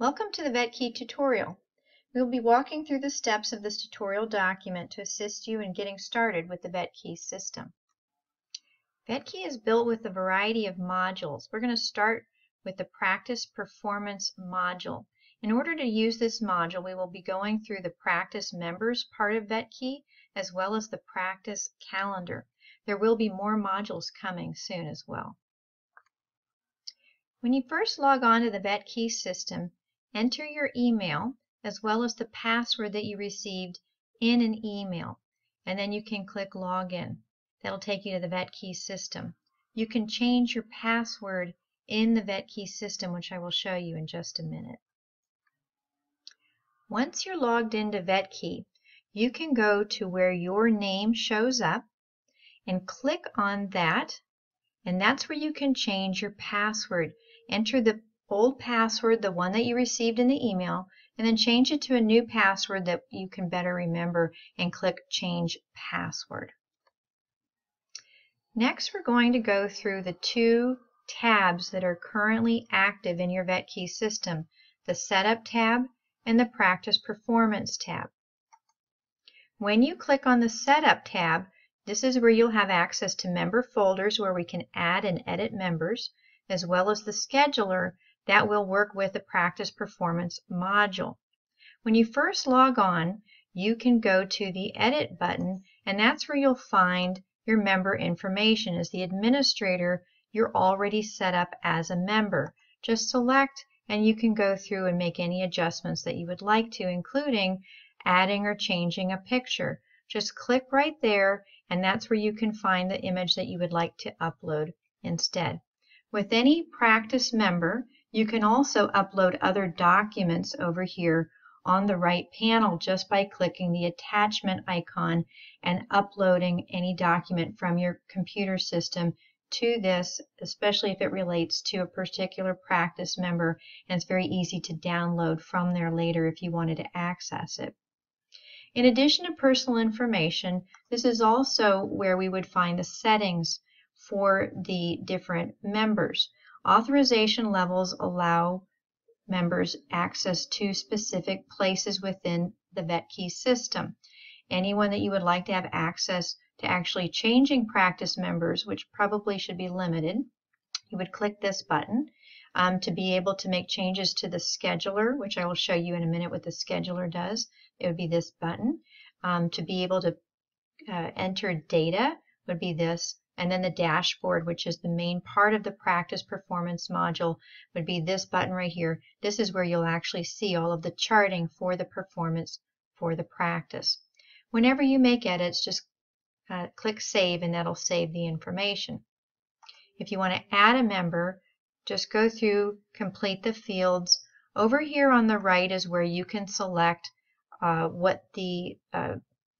Welcome to the VetKey tutorial. We will be walking through the steps of this tutorial document to assist you in getting started with the VetKey system. VetKey is built with a variety of modules. We're going to start with the Practice Performance module. In order to use this module, we will be going through the Practice Members part of VetKey as well as the Practice Calendar. There will be more modules coming soon as well. When you first log on to the VetKey system, enter your email as well as the password that you received in an email, and then you can click Login. That'll take you to the VetKey system. You can change your password in the VetKey system, which I will show you in just a minute. Once you're logged into VetKey, you can go to where your name shows up and click on that, and that's where you can change your password. Enter the old password, the one that you received in the email, and then change it to a new password that you can better remember and click Change Password. Next, we're going to go through the two tabs that are currently active in your VetKey system, the Setup tab and the Practice Performance tab. When you click on the Setup tab, this is where you'll have access to member folders where we can add and edit members, as well as the scheduler that will work with the Practice Performance module. When you first log on, you can go to the Edit button, and that's where you'll find your member information. As the administrator, you're already set up as a member. Just select and you can go through and make any adjustments that you would like to, including adding or changing a picture. Just click right there, and that's where you can find the image that you would like to upload instead. With any practice member, you can also upload other documents over here on the right panel just by clicking the attachment icon and uploading any document from your computer system to this, especially if it relates to a particular practice member, and it's very easy to download from there later if you wanted to access it. In addition to personal information, this is also where we would find the settings for the different members. Authorization levels allow members access to specific places within the VetKey system. Anyone that you would like to have access to actually changing practice members, which probably should be limited, you would click this button. To be able to make changes to the scheduler, which I will show you in a minute what the scheduler does, it would be this button. To be able to enter data would be this, and then the dashboard, which is the main part of the Practice Performance module, would be this button right here. This is where you'll actually see all of the charting for the performance for the practice. Whenever you make edits, just click Save, and that'll save the information. If you want to add a member, just go through, complete the fields. Over here on the right is where you can select what the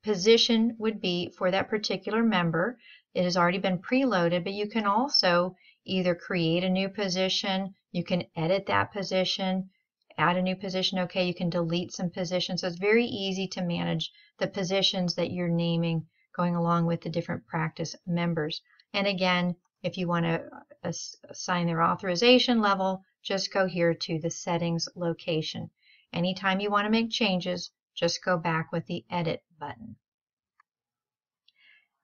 position would be for that particular member. It has already been preloaded, but you can also either create a new position, you can edit that position, add a new position, okay, you can delete some positions. So it's very easy to manage the positions that you're naming going along with the different practice members. And again, if you want to assign their authorization level, just go here to the settings location. Anytime you want to make changes, just go back with the edit button.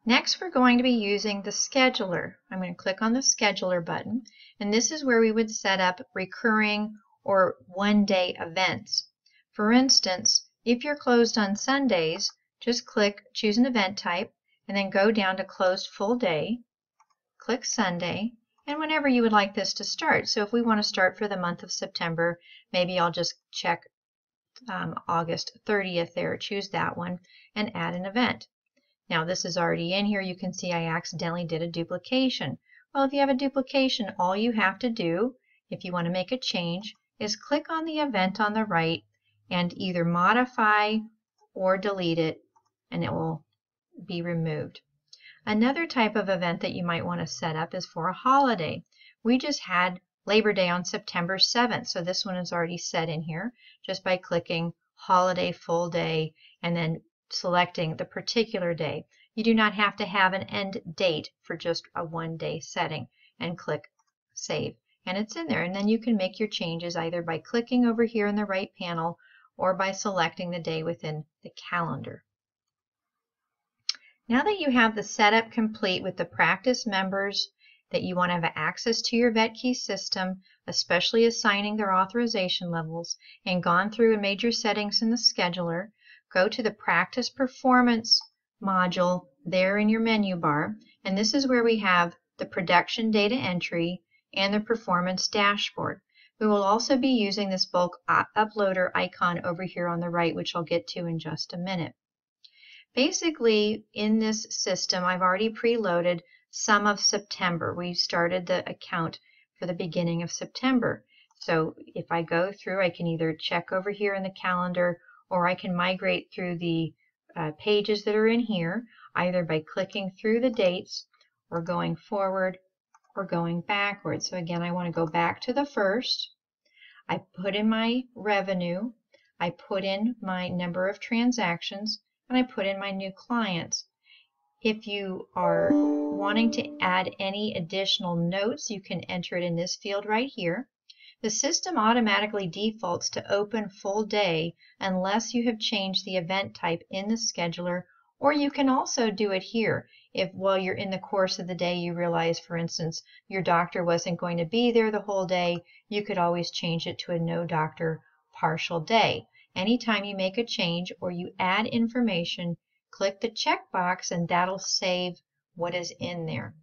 Next, we're going to be using the scheduler. I'm going to click on the scheduler button, and this is where we would set up recurring or one-day events. For instance, if you're closed on Sundays, just choose an event type, and then go down to Closed Full Day, click Sunday, and whenever you would like this to start. So if we want to start for the month of September, maybe I'll just check August 30th there, choose that one, and add an event. Now this is already in here. You can see I accidentally did a duplication. Well, if you have a duplication, all you have to do, if you want to make a change, is click on the event on the right and either modify or delete it, and it will be removed. Another type of event that you might want to set up is for a holiday. We just had Labor Day on September 7th, so this one is already set in here just by clicking Holiday Full Day and then selecting the particular day. You do not have to have an end date for just a one-day setting, and click Save. and it's in there. And then you can make your changes either by clicking over here in the right panel or by selecting the day within the calendar. Now that you have the setup complete with the practice members that you want to have access to your VetKey system, especially assigning their authorization levels, and gone through and made your settings in the scheduler, go to the Practice Performance module there in your menu bar, and this is where we have the production data entry and the performance dashboard. We will also be using this bulk uploader icon over here on the right, which I'll get to in just a minute. Basically, in this system, I've already preloaded some of September. We started the account for the beginning of September. So if I go through, I can either check over here in the calendar, or I can migrate through the pages that are in here, either by clicking through the dates or going forward or going backwards. So again, I want to go back to the first. I put in my revenue, I put in my number of transactions, and I put in my new clients. If you are wanting to add any additional notes, you can enter it in this field right here. The system automatically defaults to open full day unless you have changed the event type in the scheduler, or you can also do it here. If while you're in the course of the day you realize, for instance, your doctor wasn't going to be there the whole day, you could always change it to a no doctor partial day. Anytime you make a change or you add information, click the checkbox and that'll save what is in there.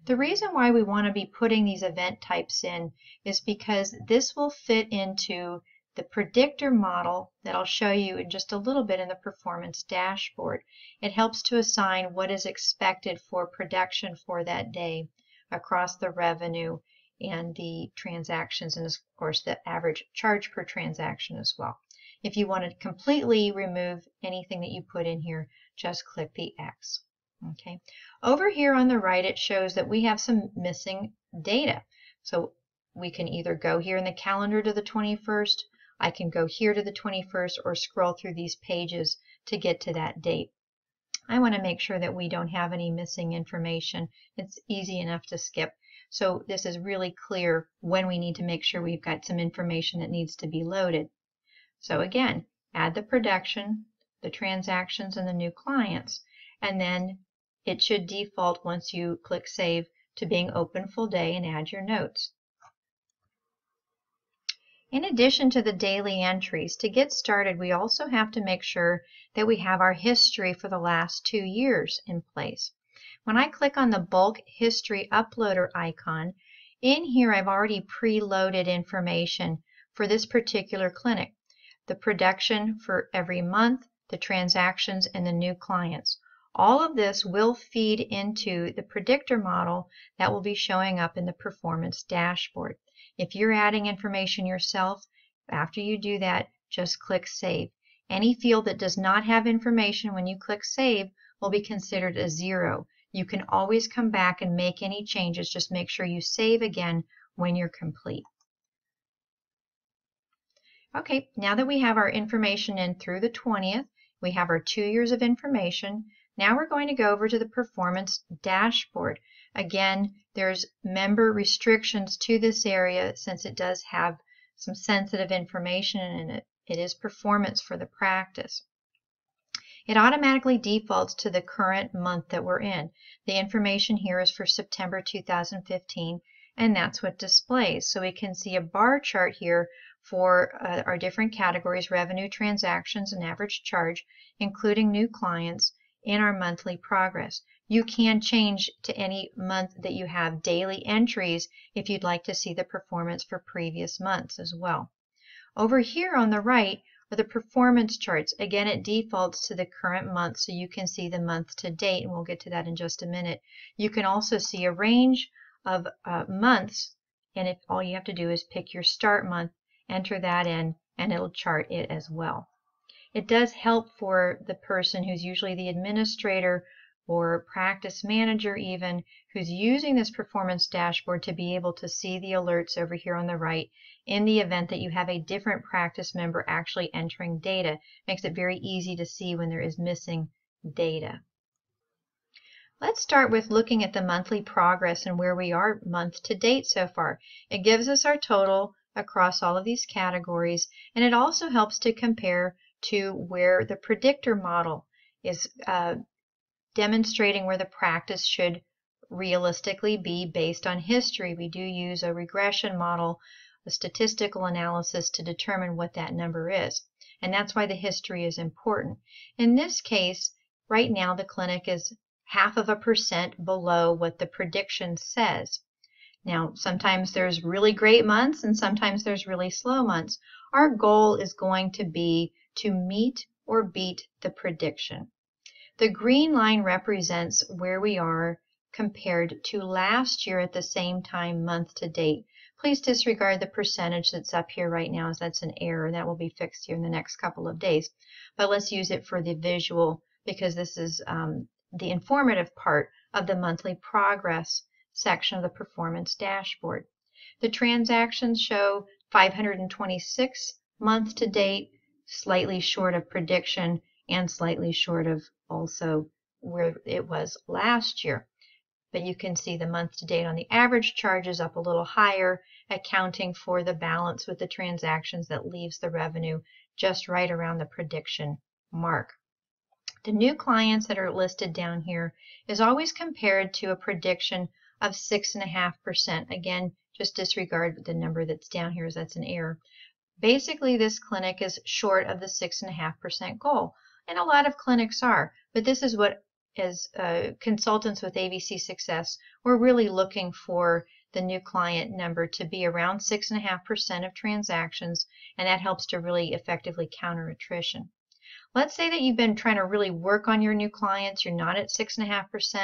The reason why we want to be putting these event types in is because this will fit into the predictor model that I'll show you in just a little bit in the performance dashboard. It helps to assign what is expected for production for that day across the revenue and the transactions, and of course the average charge per transaction as well. If you want to completely remove anything that you put in here, just click the X. Okay. Over here on the right, it shows that we have some missing data. So we can either go here in the calendar to the 21st, I can go here to the 21st, or scroll through these pages to get to that date. I want to make sure that we don't have any missing information. It's easy enough to skip. So this is really clear when we need to make sure we've got some information that needs to be loaded. So again, add the production, the transactions, and the new clients, and then it should default once you click Save to being open full day and add your notes. In addition to the daily entries, to get started, we also have to make sure that we have our history for the last 2 years in place. When I click on the Bulk History Uploader icon, in here I've already preloaded information for this particular clinic. The production for every month, the transactions, and the new clients. All of this will feed into the predictor model that will be showing up in the performance dashboard. If you're adding information yourself, after you do that, just click Save. Any field that does not have information when you click Save will be considered a 0. You can always come back and make any changes. Just make sure you save again when you're complete. Okay, now that we have our information in through the 20th, we have our 2 years of information. Now we're going to go over to the performance dashboard. Again, there's member restrictions to this area since it does have some sensitive information in it. It is performance for the practice. It automatically defaults to the current month that we're in. The information here is for September 2015, and that's what displays. So we can see a bar chart here for our different categories: revenue, transactions, and average charge, including new clients, in our monthly progress. You can change to any month that you have daily entries if you'd like to see the performance for previous months as well. Over here on the right are the performance charts. Again, it defaults to the current month, so you can see the month to date, and we'll get to that in just a minute. You can also see a range of months, and if all you have to do is pick your start month, enter that in, and it'll chart it as well. It does help for the person who's usually the administrator or practice manager even, who's using this performance dashboard to be able to see the alerts over here on the right in the event that you have a different practice member actually entering data. Makes it very easy to see when there is missing data. Let's start with looking at the monthly progress and where we are month to date so far. It gives us our total across all of these categories, and it also helps to compare to where the predictor model is demonstrating where the practice should realistically be based on history. We do use a regression model, a statistical analysis to determine what that number is, and that's why the history is important. In this case, right now the clinic is 0.5% below what the prediction says. Now, sometimes there's really great months and sometimes there's really slow months. Our goal is going to be to meet or beat the prediction. The green line represents where we are compared to last year at the same time, month to date. Please disregard the percentage that's up here right now, as that's an error. That will be fixed here in the next couple of days. But let's use it for the visual, because this is the informative part of the monthly progress section of the performance dashboard. The transactions show 526 month to date, slightly short of prediction and slightly short of also where it was last year. But you can see the month to date on the average charge is up a little higher, accounting for the balance with the transactions that leaves the revenue just right around the prediction mark. The new clients that are listed down here is always compared to a prediction of 6.5%. Again, just disregard the number that's down here, as that's an error. Basically, this clinic is short of the 6.5% goal, and a lot of clinics are, but this is what, as consultants with AVC Success, we're really looking for the new client number to be around 6.5% of transactions, and that helps to really effectively counter attrition. Let's say that you've been trying to really work on your new clients. You're not at 6.5%,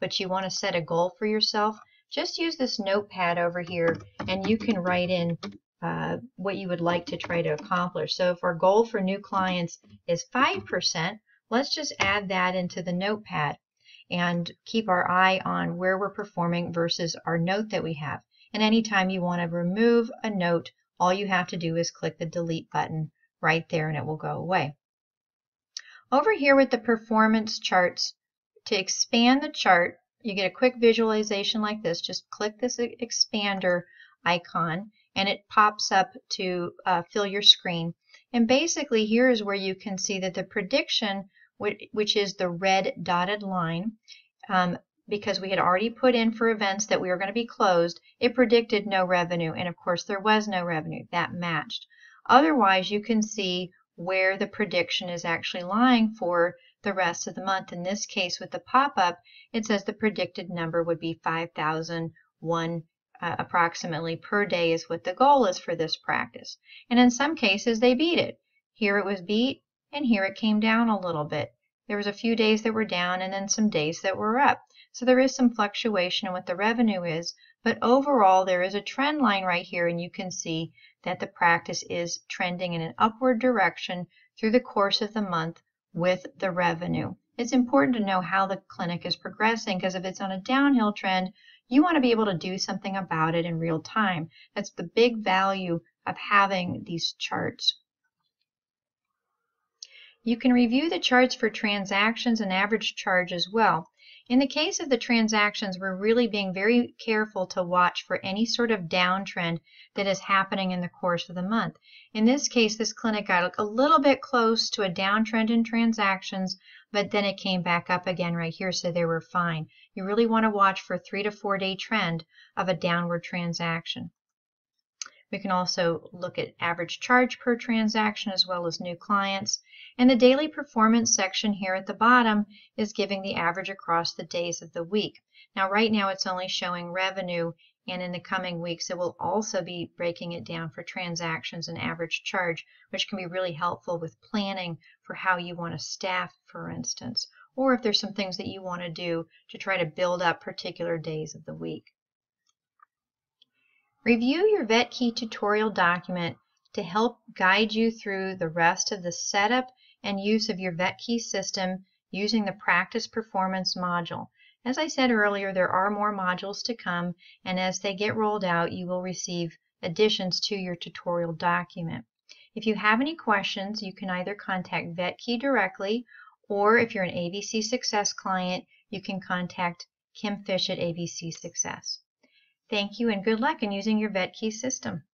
but you want to set a goal for yourself. Just use this notepad over here, and you can write in what you would like to try to accomplish. So if our goal for new clients is 5%, let's just add that into the notepad and keep our eye on where we're performing versus our note that we have. And anytime you want to remove a note, all you have to do is click the delete button right there and it will go away. Over here with the performance charts, to expand the chart, you get a quick visualization like this. Just click this expander icon and it pops up to fill your screen. And basically here is where you can see that the prediction, which is the red dotted line, because we had already put in for events that we were going to be closed, it predicted no revenue. And of course there was no revenue. That matched. Otherwise, you can see where the prediction is actually lying for the rest of the month. In this case, with the pop-up, it says the predicted number would be 5,001 approximately per day is what the goal is for this practice. And in some cases, they beat it. Here it was beat, and here it came down a little bit. There was a few days that were down and then some days that were up. So there is some fluctuation in what the revenue is, but overall there is a trend line right here, and you can see that the practice is trending in an upward direction through the course of the month with the revenue. It's important to know how the clinic is progressing, because if it's on a downhill trend, you want to be able to do something about it in real time. That's the big value of having these charts. You can review the charts for transactions and average charge as well. In the case of the transactions, we're really being very careful to watch for any sort of downtrend that is happening in the course of the month. In this case, this clinic got a little bit close to a downtrend in transactions, but then it came back up again right here, so they were fine. You really want to watch for a 3 to 4 day trend of a downward transaction. We can also look at average charge per transaction as well as new clients. And the daily performance section here at the bottom is giving the average across the days of the week. Now, right now it's only showing revenue, and in the coming weeks it will also be breaking it down for transactions and average charge, which can be really helpful with planning for how you want to staff, for instance, or if there's some things that you want to do to try to build up particular days of the week. Review your VetKey tutorial document to help guide you through the rest of the setup and use of your VetKey system using the Practice Performance module. As I said earlier, there are more modules to come, and as they get rolled out, you will receive additions to your tutorial document. If you have any questions, you can either contact VetKey directly, or if you're an AVC Success client, you can contact Kim Fish at ABC Success. Thank you and good luck in using your VetKey system.